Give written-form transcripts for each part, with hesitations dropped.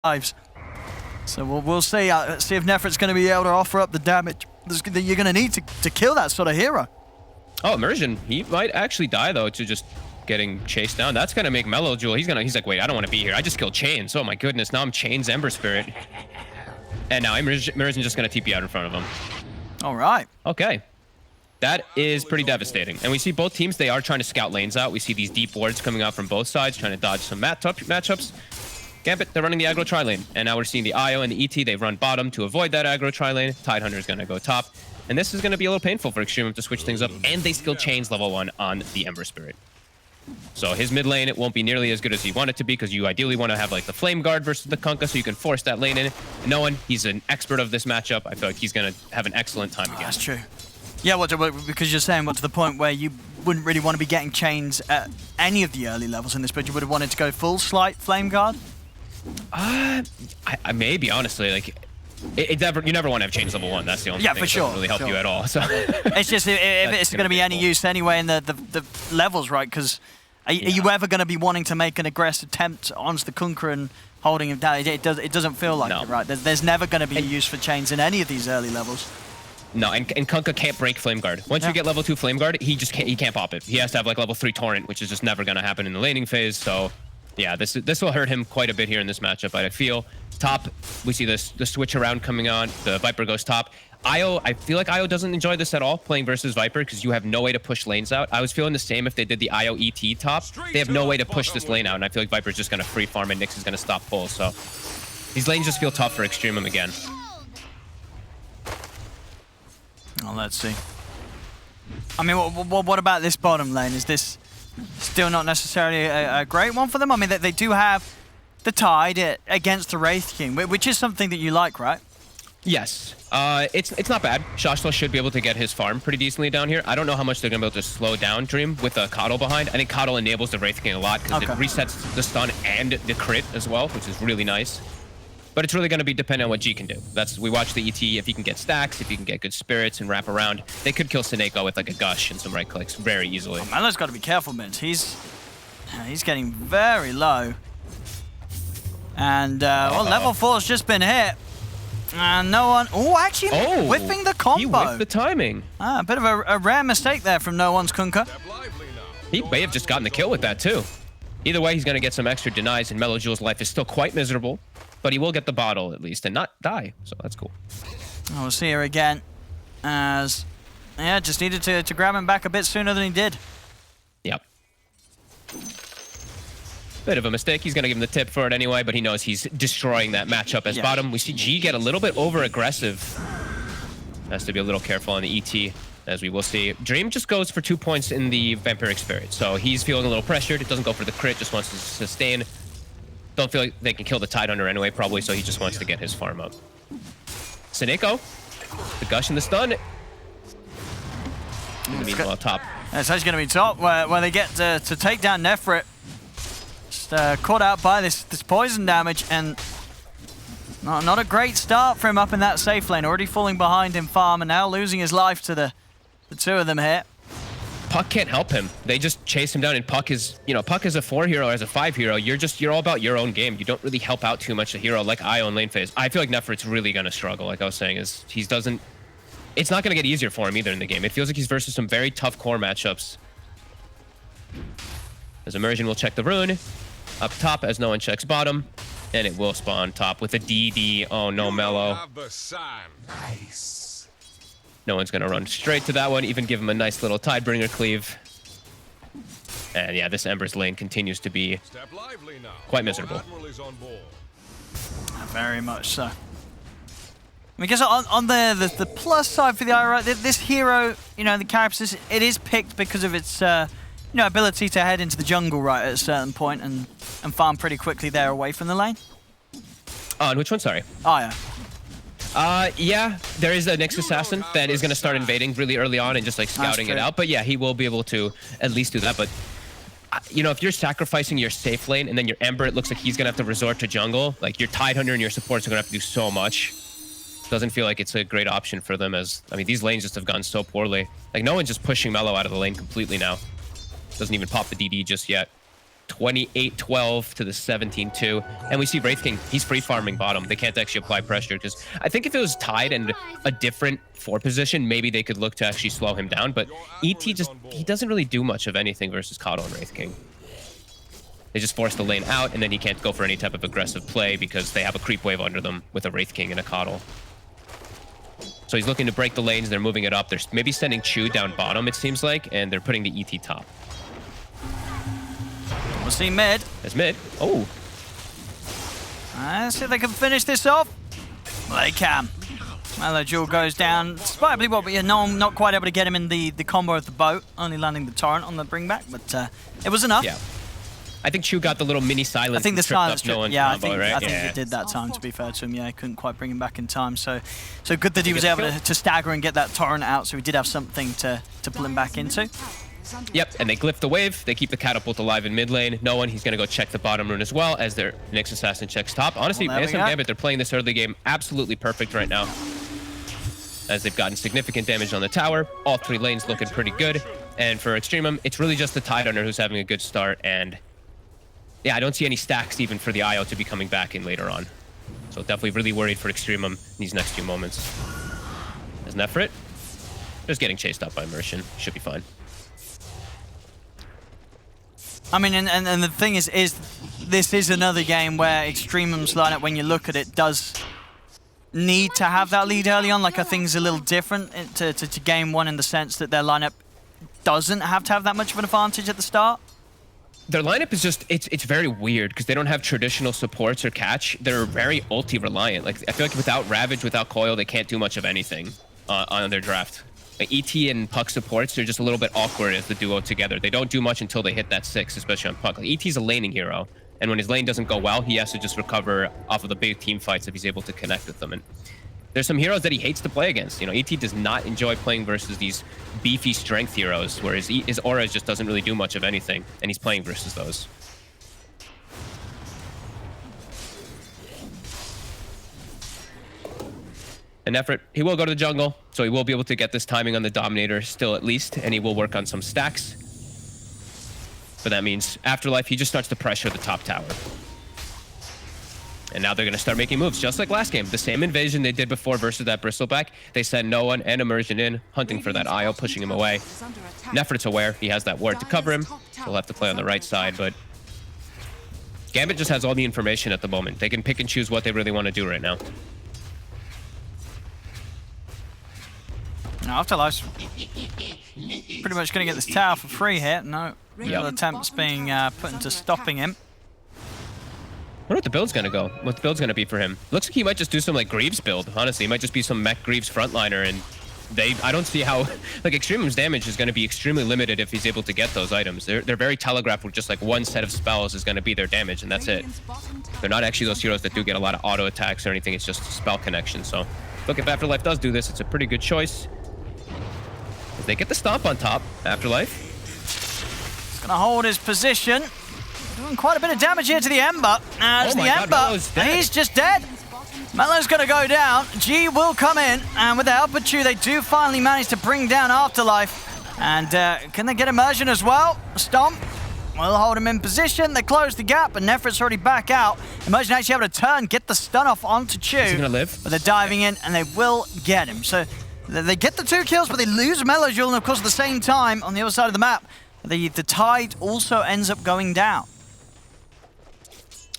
lives. So we'll see if Nefrit's going to be able to offer up the damage that you're going to need to kill that sort of hero. Oh, Immersion. He might actually die, though, to just getting chased down. That's going to make Mellow Jewel. He's like, wait, I don't want to be here. I just killed Chains. Oh, my goodness. Now I'm Chains Ember Spirit. And now Immersion's just going to TP out in front of him. All right. Okay. That is pretty devastating. And we see both teams, they are trying to scout lanes out. We see these deep wards coming out from both sides, trying to dodge some matchups. Gambit, they're running the aggro tri-lane. And now we're seeing the IO and the ET, they've run bottom to avoid that aggro tri-lane. Tidehunter is going to go top. And this is going to be a little painful for EXTREMUM to switch things up. And they still Chains level 1 on the Ember Spirit. So his mid lane, it won't be nearly as good as you want it to be, because you ideally want to have like the Flame Guard versus the Kunkka so you can force that lane in. No one, he's an expert of this matchup. I feel like he's going to have an excellent time again. That's true. Yeah, because you're saying to the point where you wouldn't really want to be getting Chains at any of the early levels in this, but you would have wanted to go full Slight Flame Guard? I maybe, honestly, like, you never want to have Chains level 1. That's the only thing that doesn't really help you at all. So it's just if it's going to be any use anyway in the levels, right? Because are you ever going to be wanting to make an aggressive attempt onto the Kunkka and holding him down? It doesn't feel like it, right? There's never going to be a use for Chains in any of these early levels. No, and Kunkka can't break Flame Guard. Once you get level 2 Flame Guard, he can't pop it. He has to have like level 3 Torrent, which is just never going to happen in the laning phase. So yeah, this will hurt him quite a bit here in this matchup, I feel. Top, we see the switch around coming on. The Viper goes top. IO, I feel like IO doesn't enjoy this at all, playing versus Viper, because you have no way to push lanes out. I was feeling the same if they did the IO ET top. They have no way to push this lane out, and I feel like Viper's just going to free farm, and Nyx is going to stop pull. So these lanes just feel tough for EXTREMUM again. Well, let's see. I mean, what about this bottom lane? Is this still not necessarily a great one for them? I mean, they do have the Tide against the Wraith King, which is something that you like, right? Yes. It's not bad. Shashla should be able to get his farm pretty decently down here. I don't know how much they're going to be able to slow down Dream with a Coddle behind. I think Coddle enables the Wraith King a lot because it resets the stun and the crit as well, which is really nice. But it's really going to be dependent on what G can do. We watch the ET. If he can get stacks, if he can get good spirits and wrap around, they could kill Seneko with like a gush and some right clicks very easily. Oh, Melo's got to be careful, Mint. He's getting very low. And well, level 4's just been hit. And no one... Oh, actually whiffing the combo. He whiffed the timing. A bit of a rare mistake there from No One's Kunkka. He may have just gotten the kill with that too. Either way, he's going to get some extra denies, and Mellow Jewel's life is still quite miserable. But he will get the bottle at least and not die, so that's cool. Oh, we'll see her again. As just needed to grab him back a bit sooner than he did. Yep. Bit of a mistake. He's going to give him the tip for it anyway, but he knows he's destroying that matchup as bottom. We see G get a little bit over-aggressive. Has to be a little careful on the ET, as we will see. Dream just goes for 2 points in the Vampiric Spirit, so he's feeling a little pressured. It doesn't go for the crit, just wants to sustain. Don't feel like they can kill the Tidehunter anyway, probably, so he just wants to get his farm up. Seneko, the gush and the stun. Meanwhile, top. So he's going to be top, where they get to take down Nefrit. Just caught out by this poison damage, and not a great start for him up in that safe lane. Already falling behind in farm, and now losing his life to the two of them here. Puck can't help him. They just chase him down, and Puck is, Puck as a 4 hero, as a 5 hero, you're all about your own game. You don't really help out too much the hero like IO in lane phase. I feel like Nefrit's really going to struggle, like I was saying, it's not going to get easier for him either in the game. It feels like he's versus some very tough core matchups. As Immersion will check the rune, up top as no one checks bottom, and it will spawn top with a DD. Oh no, Mellow. Nice. No one's going to run straight to that one, even give him a nice little Tidebringer cleave. And yeah, this Ember's lane continues to be quite miserable. Very much so. I guess on the plus side for the IRA, this hero, the Carapace, it is picked because of its ability to head into the jungle right at a certain point and farm pretty quickly there away from the lane. Oh, and which one? Sorry. Oh, yeah. Yeah, there is a Nyx Assassin that is going to start invading really early on and just like scouting it out. But yeah, he will be able to at least do that. But, if you're sacrificing your safe lane and then your Ember, it looks like he's going to have to resort to jungle. Like your Tidehunter and your supports are going to have to do so much. Doesn't feel like it's a great option for them these lanes just have gone so poorly. Like no one's just pushing Mellow out of the lane completely now. Doesn't even pop the DD just yet. 28-12 to the 17-2. And we see Wraith King, he's free farming bottom. They can't actually apply pressure because I think if it was tied and a different 4 position, maybe they could look to actually slow him down. But ET he doesn't really do much of anything versus Kato and Wraith King. They just force the lane out, and then he can't go for any type of aggressive play because they have a creep wave under them with a Wraith King and a Coddle. So he's looking to break the lanes. They're moving it up. They're maybe sending Chu down bottom, it seems like, and they're putting the ET top. We'll see mid. There's mid. Oh. Let's see if they can finish this off. Well, they can. Melojul goes down. Despite, I believe, what, but no, not quite able to get him in the combo of the boat, only landing the torrent on the bringback, but it was enough. Yeah. I think Chu got the little mini silence. I think the silence trip, yeah, combo, I think he did that time, to be fair to him. Yeah, he couldn't quite bring him back in time. So good that he was able to stagger and get that torrent out, so he did have something to pull him back into. Yep, and they glyph the wave. They keep the catapult alive in mid lane. No one, he's going to go check the bottom rune as well as their Nyx Assassin checks top. Honestly, ESL Gambit, they're playing this early game absolutely perfect right now, as they've gotten significant damage on the tower. All 3 lanes looking pretty good. And for Extremum, it's really just the Tidehunter who's having a good start. And yeah, I don't see any stacks even for the IO to be coming back in later on. So definitely really worried for Extremum in these next few moments. As Nefrit, just getting chased up by Immersion. Should be fine. I mean, and the thing is this is another game where Extremum's lineup, when you look at it, does need to have that lead early on. Like, I think it's a little different to game 1 in the sense that their lineup doesn't have to have that much of an advantage at the start. Their lineup is just, it's very weird because they don't have traditional supports or catch. They're very ulti reliant. Like, I feel like without Ravage, without Coil, they can't do much of anything on their draft. Like, ET and Puck supports, they're just a little bit awkward as the duo together. They don't do much until they hit that 6, especially on Puck. Like, ET's a laning hero, and when his lane doesn't go well, he has to just recover off of the big team fights if he's able to connect with them. And there's some heroes that he hates to play against. You know, ET does not enjoy playing versus these beefy strength heroes, where his aura just doesn't really do much of anything, and he's playing versus those. And Nefrit, he will go to the jungle, so he will be able to get this timing on the Dominator still at least, and he will work on some stacks. But that means Afterlife, he just starts to pressure the top tower. And now they're going to start making moves, just like last game. The same invasion they did before versus that Bristleback. They send no one and Immersion in, hunting for that IO, pushing him away. Nefrit's aware. He has that ward to cover him. He'll have to play on the right side, but Gambit just has all the information at the moment. They can pick and choose what they really want to do right now. Afterlife's pretty much going to get this tower for free here. No real attempts being put into stopping him. I wonder what the build's going to go. What the build's going to be for him. Looks like he might just do some like Greaves build. Honestly, he might just be some mech Greaves frontliner, and I don't see how like Extremum's damage is going to be extremely limited if he's able to get those items. They're very telegraphed with just like one set of spells is going to be their damage, and that's it. They're not actually those heroes that do get a lot of auto attacks or anything. It's just spell connection. So look, if Afterlife does do this, it's a pretty good choice. If they get the stomp on top, Afterlife. He's going to hold his position. Doing quite a bit of damage here to the Ember. As the Ember, he's just dead. Melo's going to go down. G will come in. And with the help of Chu, they do finally manage to bring down Afterlife. And can they get Immersion as well? Stomp will hold him in position. They close the gap, but Nefrit's already back out. Immersion actually able to turn, get the stun off onto Chu. Is he going to live? But they're diving in, and they will get him. So they get the 2 kills, but they lose Melojul. And of course, at the same time, on the other side of the map, the tide also ends up going down.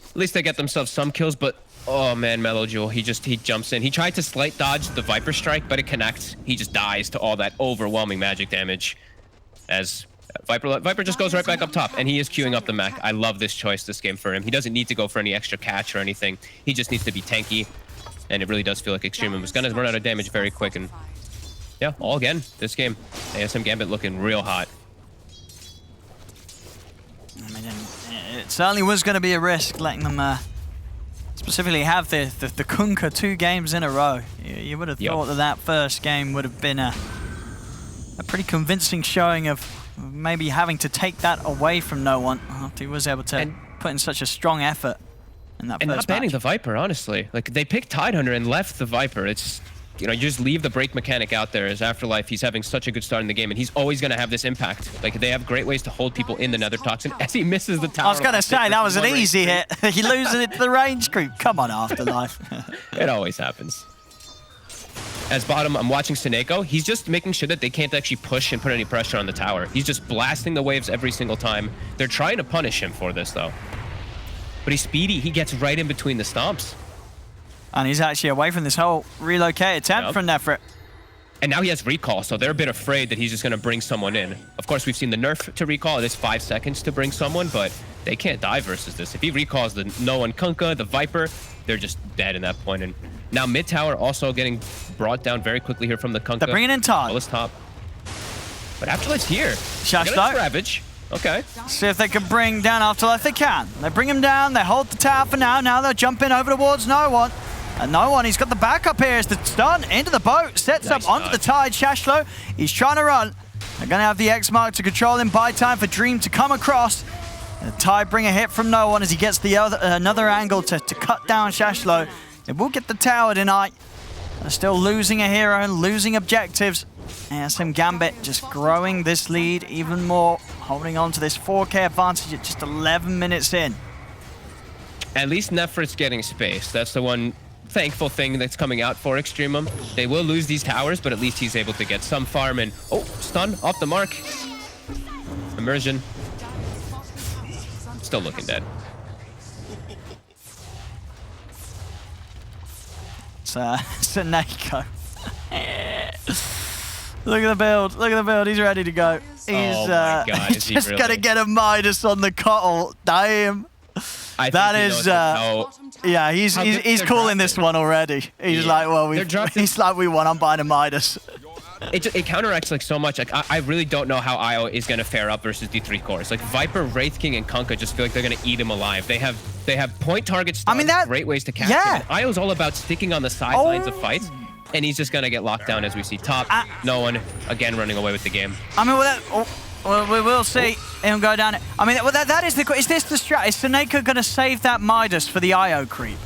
At least they get themselves some kills, but oh man, Melojul, he jumps in. He tried to slight dodge the Viper Strike, but it connects. He just dies to all that overwhelming magic damage as Viper just goes right back up top, and he is queuing up the mech. I love this choice this game for him. He doesn't need to go for any extra catch or anything. He just needs to be tanky, and it really does feel like Extremum is going to run out of damage very quick. And yeah, all again, this game, ASM Gambit looking real hot. I mean, it certainly was going to be a risk letting them specifically have the Kunkka 2 games in a row. You would have thought that first game would have been a pretty convincing showing of maybe having to take that away from no one after he was able to put in such a strong effort in that first match. And not banning the Viper, honestly. Like, they picked Tidehunter and left the Viper. It's you know, you just leave the break mechanic out there. As Afterlife, he's having such a good start in the game, and he's always going to have this impact. Like, they have great ways to hold people in the Nether Toxin as he misses the tower. I was going to say, that was an easy hit. He loses it to the range creep. Come on, Afterlife. It always happens. As bottom, I'm watching Monaco. He's just making sure that they can't actually push and put any pressure on the tower. He's just blasting the waves every single time. They're trying to punish him for this, though. But he's speedy. He gets right in between the stomps. And he's actually away from this whole relocate attempt from Nefrit. And now he has recall, so they're a bit afraid that he's just going to bring someone in. Of course, we've seen the nerf to recall. It is 5 seconds to bring someone, but they can't die versus this. If he recalls the No One Kunkka, the Viper, they're just dead in that point. And now mid tower also getting brought down very quickly here from the Kunkka. They're bringing in Todd. Top. But Afterlife's here. Shashlight. Ravage. Okay. See if they can bring down Afterlife. They can. They bring him down. They hold the tower for now. Now they're jumping over towards No One. And No One, he's got the backup here as the stun into the boat. Sets Nice up onto the tide. Shashlo, he's trying to run. They're going to have the X mark to control him. Buy time for Dream to come across. And the tide bring a hit from No One as he gets the another angle to cut down Shashlo. They will get the tower tonight. They're still losing a hero and losing objectives. And some Gambit just growing this lead even more. Holding on to this 4K advantage at just 11 minutes in. At least Nefrit's getting space. That's the one thankful thing that's coming out for EXTREMUM. They will lose these towers, but at least he's able to get some farm and stun off the mark. Immersion. Still looking dead. It's Monaco. Look at the build. Look at the build. He's ready to go. He's, oh my God, he's just really? gonna get a Midas on the Cottle. Damn. That is yeah, he's calling this one already. He's like, well, he's like, we won. I'm buying a Midas. It counteracts like so much. Like I really don't know how IO is gonna fare up versus D3 cores. Like Viper, Wraith King, and Kunkka just feel like they're gonna eat him alive. They have point targets. I mean, great ways to catch him. IO's all about sticking on the sidelines of fights, and he's just gonna get locked down as we see top. No One again running away with the game. I mean, well, we will see him go down it. I mean, well, that is the. Is this the strat? Is Monaco gonna save that Midas for the IO creep?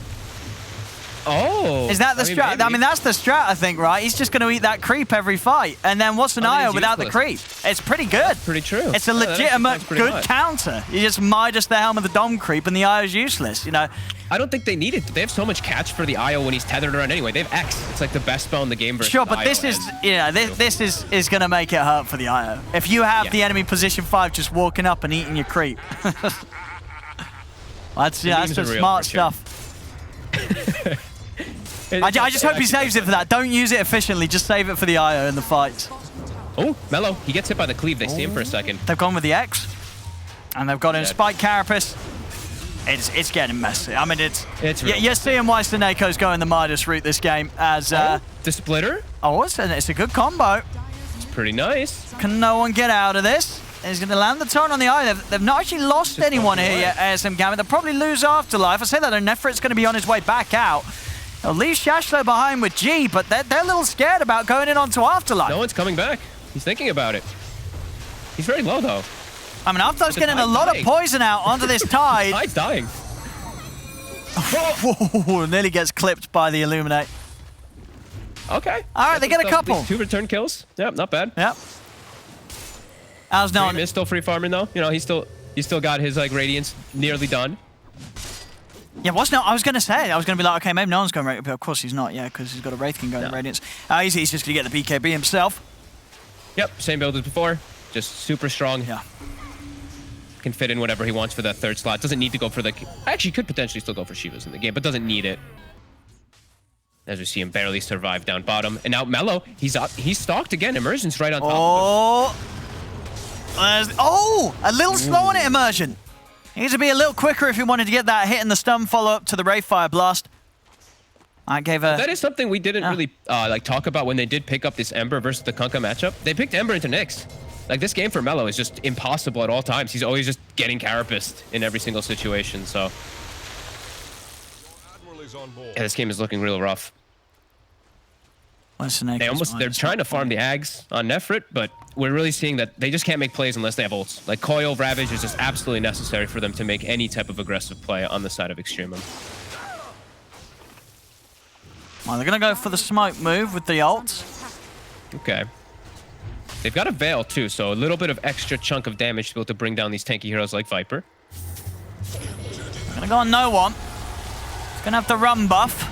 Oh. Is that the strat? Maybe. I mean, that's the strat, I think, right? He's just going to eat that creep every fight. And then what's an IO without the creep? It's pretty good. That's pretty true. It's a legitimate good counter. You just Midas the helm of the Dom creep and the IO's useless, you know? I don't think they need it. They have so much catch for the IO when he's tethered around anyway. They have X. It's like the best spell in the game versus Sure, but IO this is, this is going to make it hurt for the IO. If you have the enemy position 5 just walking up and eating your creep. That's just smart stuff. I just hope he saves it for that. Don't use it efficiently. Just save it for the IO in the fights. Oh, Mellow. He gets hit by the cleave. They see him for a second. They've gone with the X. And they've got in Spike Carapace. It's getting messy. I mean, you're seeing why Monaco's going the Midas route this game. As the splitter? Oh, it's a good combo. It's pretty nice. Can No One get out of this? He's going to land the turn on the eye. They've not actually lost anyone here yet, ASM Gambit. They'll probably lose Afterlife. I say that, and Nefrit's going to be on his way back out. They'll leave Shashlo behind with G, but they're a little scared about going in onto Afterlife. No One's coming back. He's thinking about it. He's very low, though. I mean, Afterlife's getting a lot of poison out onto this tide. Tide's dying. Whoa, nearly gets clipped by the Illuminate. Okay. All right, they get a couple. 2 return kills. Yep, not bad. Yep. How's No One? Is still free farming, though. You know, he's still got his, like, Radiance nearly done. Yeah, I was going to say, I was going to be like, okay, maybe No One's going Radiance, but of course he's not, yeah, because he's got a Wraith King going Radiance. He's just going to get the BKB himself. Yep, same build as before. Just super strong. Yeah. Can fit in whatever he wants for that 3rd slot. Doesn't need to go for the... Actually, could potentially still go for Shivas in the game, but doesn't need it. As we see him barely survive down bottom. And now Mellow, he's up. He's stalked again. Immersion's right on top of him. A little slow on it, Immersion. He needs to be a little quicker if he wanted to get that hit and the stun follow-up to the Wraith Fire Blast. That is something we didn't really talk about when they did pick up this Ember versus the Kunkka matchup. They picked Ember into Nyx. Like, this game for Mellow is just impossible at all times. He's always just getting carapaced in every single situation, so... Yeah, this game is looking real rough. They're trying to farm the Ags on Nefrit, but we're really seeing that they just can't make plays unless they have ults. Like, Coil, Ravage is just absolutely necessary for them to make any type of aggressive play on the side of EXTREMUM. Well, they're going to go for the smoke move with the ult. Okay. They've got a Veil too, so a little bit of extra chunk of damage to be able to bring down these tanky heroes like Viper. Going to go on no one. He's going to have the run buff.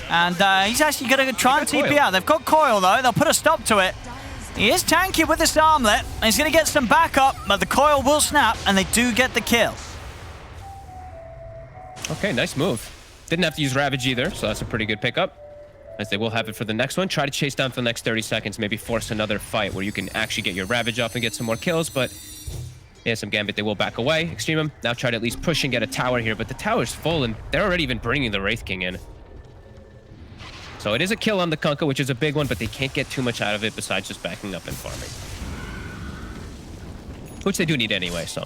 And he's actually going to try and TP out. They've got Coil though. They'll put a stop to it. He is tanky with this armlet. And he's going to get some backup, but the Coil will snap, and they do get the kill. Okay, nice move. Didn't have to use Ravage either, so that's a pretty good pickup. As they will have it for the next one. Try to chase down for the next 30 seconds, maybe force another fight where you can actually get your Ravage off and get some more kills, but yeah, some Gambit, they will back away. EXTREMUM now try to at least push and get a tower here, but the tower's full, and they're already even bringing the Wraith King in. So it is a kill on the Kunkka, which is a big one, but they can't get too much out of it besides just backing up and farming. Which they do need anyway, so.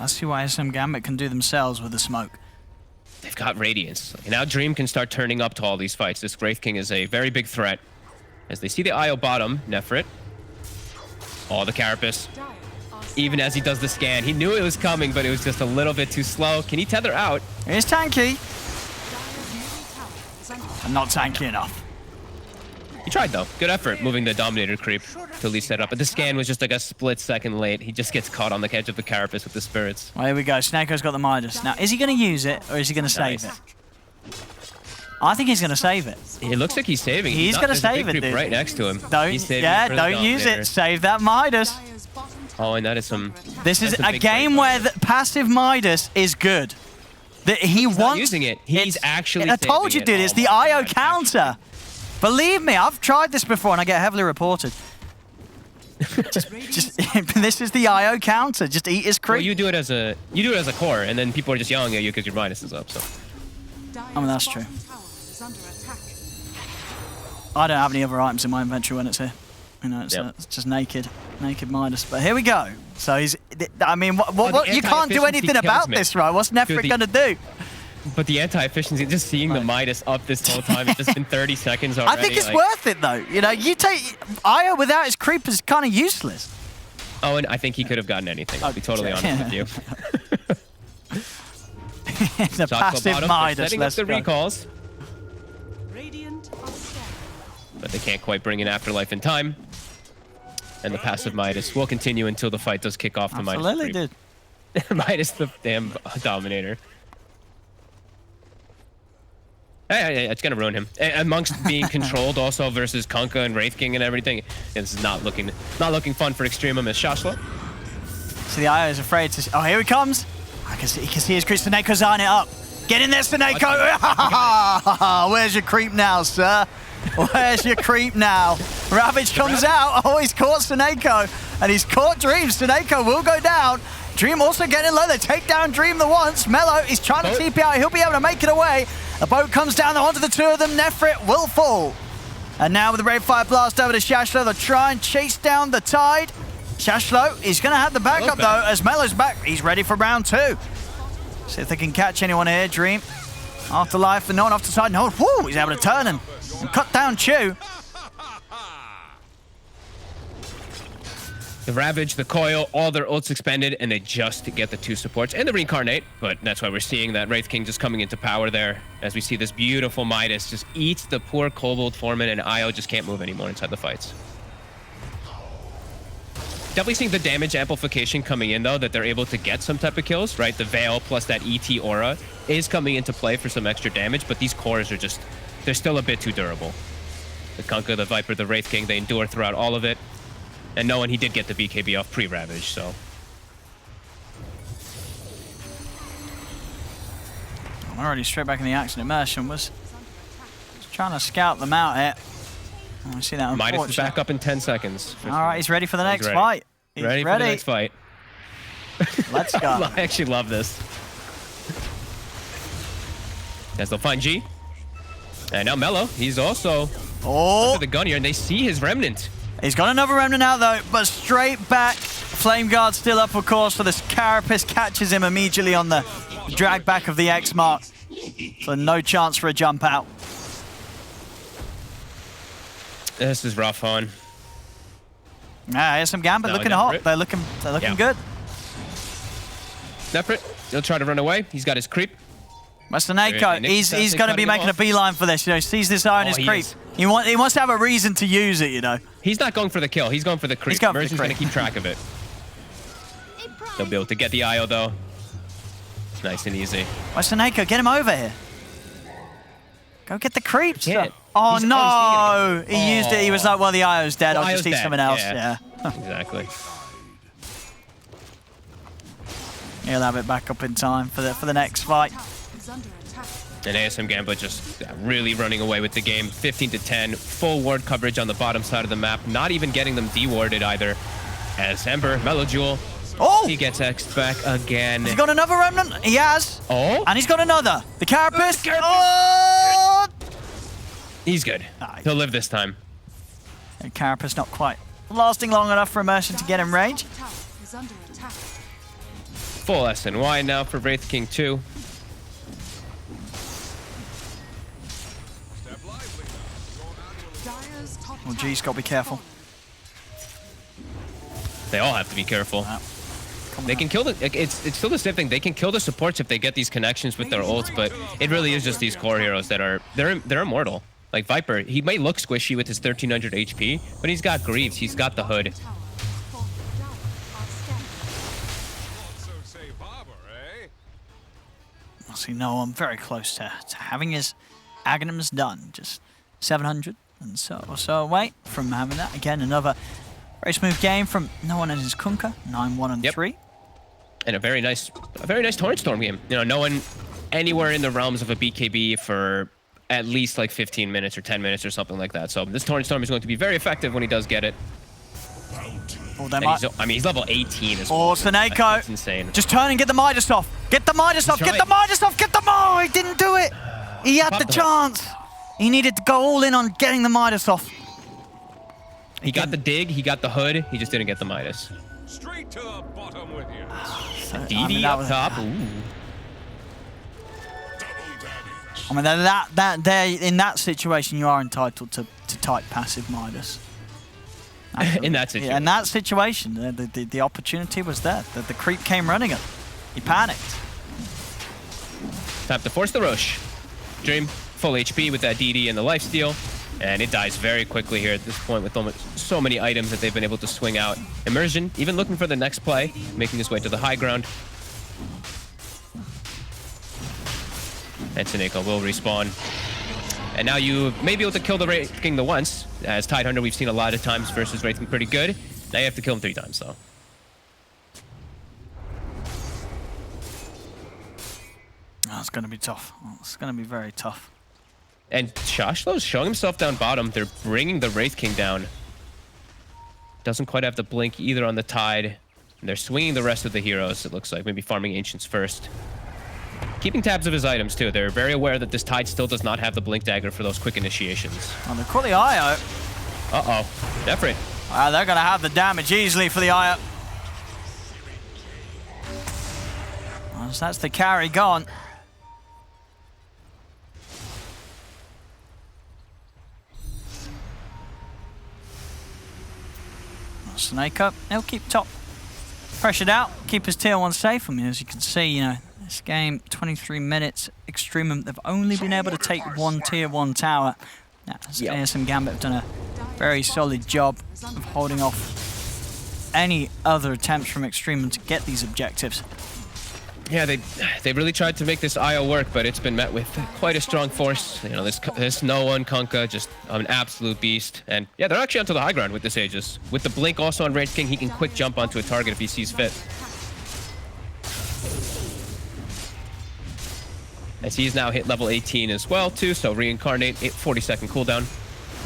Let's see what ESL Gambit can do themselves with the smoke. They've got Radiance. Now Dream can start turning up to all these fights. This Wraith King is a very big threat. As they see the IO bottom, Nefrit. Oh, the Carapace. Even as he does the scan, he knew it was coming, but it was just a little bit too slow. Can he tether out? Here's tanky. And not tanky enough. He tried though. Good effort moving the Dominator creep to at least set up. But the scan was just like a split second late. He just gets caught on the edge of the Carapace with the Spirits. Well, here we go. Snakeo's got the Midas. Now, is he going to use it or is he going to save it? I think he's going to save it. It looks like he's saving. He's going to save it, dude. Right next to him. Don't use it. Save that Midas. Oh, and that is some... This is a game where the passive Midas is good. He's not using it. He's actually I told you, dude. It's the IO counter. Believe me, I've tried this before and I get heavily reported. This is the IO counter. Just eat his creep. Well, you do it as a core, and then people are just yelling at you because your Midas is up. So. I mean, that's true. I don't have any other items in my inventory when it's here. You know, it's just naked Midas. But here we go. So he's. I mean, what you can't do anything about this, right? What's Nefrit gonna do? But the anti-efficiency, just seeing the Midas up this whole time, it's just been 30 seconds already. I think it's worth it though. You know, you take Io without his creep is kind of useless. Oh, and I think he could have gotten anything. I'll be totally honest with you. The passive Midas. Setting up the recalls. But they can't quite bring in Afterlife in time. And the passive Midas will continue until the fight does kick off. The Absolutely Midas. Did. Midas, the damn Dominator. Hey, it's gonna ruin him. Amongst being controlled also versus Kunkka and Wraith King and everything, this is not looking fun for EXTREMUM as Shashla. So the IO is afraid to. Oh, here he comes. He can see his creep. Soneko's eyeing it up. Get in there, Soneko. Where's your creep now, sir? Where's your creep now? Ravage comes out. Oh, he's caught Soneko. And he's caught Dream. Soneko will go down. Dream also getting low. They take down Dream the once. Mello is trying to TP out. He'll be able to make it away. The boat comes down onto the two of them. Nefrit will fall. And now with the Raid Fire Blast over to Shashlo, they'll try and chase down the tide. Shashlo is going to have the backup though, as Mello's back. He's ready for round two. See if they can catch anyone here. Dream. Afterlife and no one off the side. No, whoo, he's able to turn and cut down Chew. The Ravage, the Coil, all their ults expended, and they just get the two supports and the Reincarnate. But that's why we're seeing that Wraith King just coming into power there. As we see this beautiful Midas just eats the poor Kobold Foreman, and Io just can't move anymore inside the fights. Definitely seeing the damage amplification coming in, though, that they're able to get some type of kills, right? The Veil plus that ET aura is coming into play for some extra damage, but these cores are just, they're still a bit too durable. The Kunkka, the Viper, the Wraith King, they endure throughout all of it. And knowing he did get the BKB off pre-Ravage, so. I'm already straight back in the action. Immersion was trying to scout them out here. I see that. Midas is back up in 10 seconds. All right, he's ready for the next fight. He's ready for the next fight. Let's go. I actually love this. As they'll find G. And now Mello, he's also under the gun here, and they see his Remnant. He's got another Remnant out though, but straight back. Flame Guard still up, of course, for this Carapace catches him immediately on the drag back of the X mark. So no chance for a jump out. This is rough on. Yeah, here's some Gambit looking hot. They're looking good. Nefrit, he'll try to run away. He's got his creep. Masaneko, he's going to be making a beeline for this. You know, he sees this eye on his creep. He wants to have a reason to use it, you know. He's not going for the kill. He's going for the creep. Merchant's going to keep track of it. They'll be able to get the IO, though. Nice and easy. Masaneko, get him over here. Go get the creeps. Can't. Oh, no. He used it. He was like, well, the IO's dead. I'll just eat someone else. Yeah. Exactly. He'll have it back up in time for the next fight. And ASM Gambit just really running away with the game. 15-10, full ward coverage on the bottom side of the map. Not even getting them dewarded either. As Ember, Mellow Jewel, he gets X back again. Has he got another remnant? He has. Oh. And he's got another. The Carapace. Oh! He's good. He'll live this time. And Carapace not quite lasting long enough for Immersion to get in range. Full SNY now for Wraith King 2. Oh, geez, got to be careful. They all have to be careful. They can kill the... It's still the same thing. They can kill the supports if they get these connections with their ults, but it really is just these core heroes that are... They're immortal. Like Viper, he may look squishy with his 1300 HP, but he's got Greaves. He's got the hood. See, no, I'm very close to having his Aghanims done. Just 700 and so away from having that. Again, another very smooth game from No One and his Kunkka. 9-1 and 3. And a very nice Torrent Storm game. You know, no one anywhere in the realms of a BKB for at least like 15 minutes or 10 minutes or something like that. So this Torrent Storm is going to be very effective when he does get it. Oh, they might. He's level 18 as well. Oh, Saneko. That's insane. Just turn and get the Midas off. Get the Midas off. Get the Midas off. Get the Midas. He didn't do it. He had the chance. He needed to go all in on getting the Midas off. He got the dig. He got the hood. He just didn't get the Midas. Straight to the bottom with you. DD up top. Ooh. I mean, in that situation, you are entitled to type passive Midas. In that situation. Yeah, in that situation, the opportunity was there. The creep came running at him. He panicked. Time to force the Roche. Dream, full HP with that DD and the lifesteal. And it dies very quickly here at this point with almost so many items that they've been able to swing out. Immersion, even looking for the next play, making his way to the high ground. And Saneko will respawn. And now you may be able to kill the Wraith King the once. As Tidehunter, we've seen a lot of times versus Wraith King pretty good. Now you have to kill him 3 times, though. Oh, it's going to be tough. It's going to be very tough. And Shashlow's showing himself down bottom. They're bringing the Wraith King down. Doesn't quite have the blink either on the Tide. And they're swinging the rest of the heroes, it looks like. Maybe farming Ancients first. Keeping tabs of his items, too. They're very aware that this Tide still does not have the Blink Dagger for those quick initiations. Oh, they caught the IO. Uh-oh. Nefrit. They're going to have the damage easily for the IO. Well, so that's the carry gone. Snake up. He'll keep top pressured out, keep his tier 1 safe. I mean, as you can see, you know, this game, 23 minutes, EXTREMUM, they've only been able to take 1 tier 1 tower. ASM Gambit have done a very solid job of holding off any other attempts from EXTREMUM to get these objectives. Yeah, they really tried to make this IO work, but it's been met with quite a strong force. You know, this No One Kunkka, just an absolute beast. And yeah, they're actually onto the high ground with this Aegis. With the blink also on Wraith King, he can quick jump onto a target if he sees fit. As he's now hit level 18 as well, too, so reincarnate, 40-second cooldown.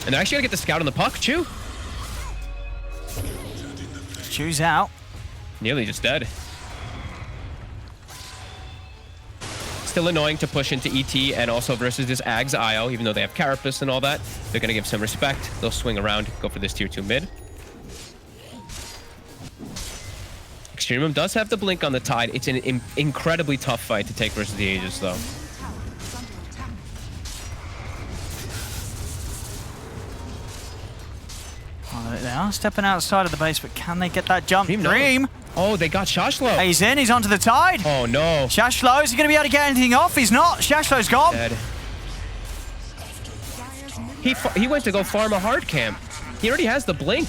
And they're actually gonna get the scout on the puck, Chu. Chu's out. Nearly just dead. Still annoying to push into ET and also versus this Ags IO, even though they have Carapace and all that. They're going to give some respect. They'll swing around, go for this tier 2 mid. EXTREMUM does have the blink on the Tide. It's an incredibly tough fight to take versus the Aegis, though. Oh, they are stepping outside of the base, but can they get that jump? Dream! Oh, they got Shashlo. He's in, he's onto the tide. Oh, no. Shashlo, is he going to be able to get anything off? He's not. Shashlo's gone. Dead. He went to go farm a hard camp. He already has the blink.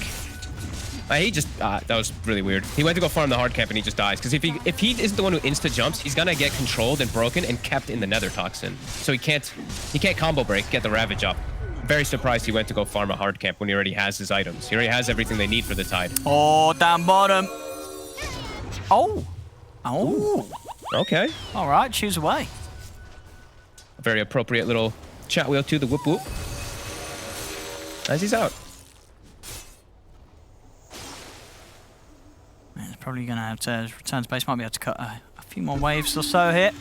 He just, that was really weird. He went to go farm the hard camp and he just dies. Because if he isn't the one who insta jumps, he's gonna get controlled and broken and kept in the nether toxin. So he can't combo break, get the ravage up. Very surprised he went to go farm a hard camp when he already has his items. He already has everything they need for the tide. Oh, down bottom. Oh. Ooh. Okay. All right, choose away. A very appropriate little chat wheel to the whoop whoop. As he's out. Man, he's probably going to have to return space. Might be able to cut a few more waves or so here.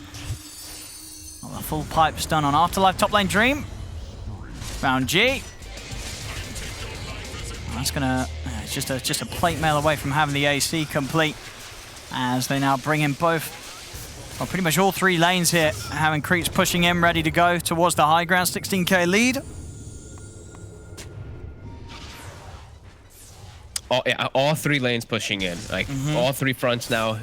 Well, the full pipe's done on Afterlife. Top lane Dream. Found G. That's going to... it's just a plate mail away from having the AC complete. As they now bring in both... well, pretty much all three lanes here. Having creeps pushing in, ready to go towards the high ground. 16k lead. All three lanes pushing in. Like, all three fronts now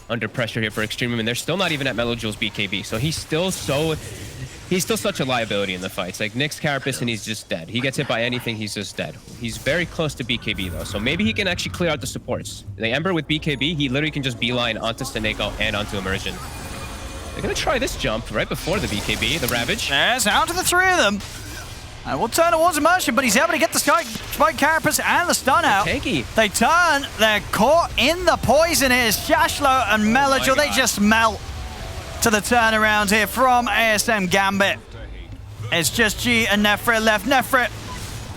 under pressure here for EXTREMUM, and they're still not even at Melojule's BKB. So he's still such a liability in the fights. Like, Nyx Carapace, and he's just dead. He gets hit by anything, he's just dead. He's very close to BKB, though. So maybe he can actually clear out the supports. The Ember with BKB, he literally can just beeline onto Staneko and onto Immersion. They're going to try this jump right before the BKB, the Ravage. Yes, out to the three of them. And we'll turn towards Immersion, but he's able to get the Spike Carapace and the stun out. Tanky. They turn, they're caught in the poison here. Shashlo and Melojul, they just melt to the turnaround here from ASM Gambit. It's just G and Nefrit left. Nefrit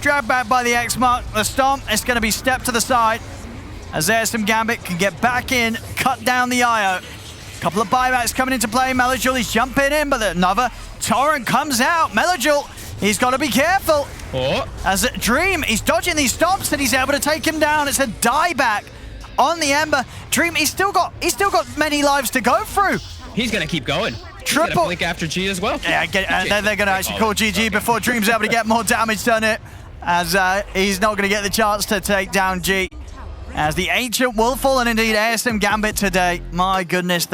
dragged back by the X mark. The stomp, it's going to be stepped to the side as ASM Gambit can get back in, cut down the IO. Couple of buybacks coming into play. Melojul, he's jumping in, but another torrent comes out. Melojul, he's got to be careful. Oh. As Dream, he's dodging these stomps and he's able to take him down. It's a dieback on the Ember. Dream, he's still got many lives to go through. He's going to keep going. Triple. He's gonna blink after G as well. Yeah, they're going to actually call GG before Dream's able to get more damage done it. As he's not going to get the chance to take down G. As the Ancient will fall, and indeed ASM Gambit today. My goodness.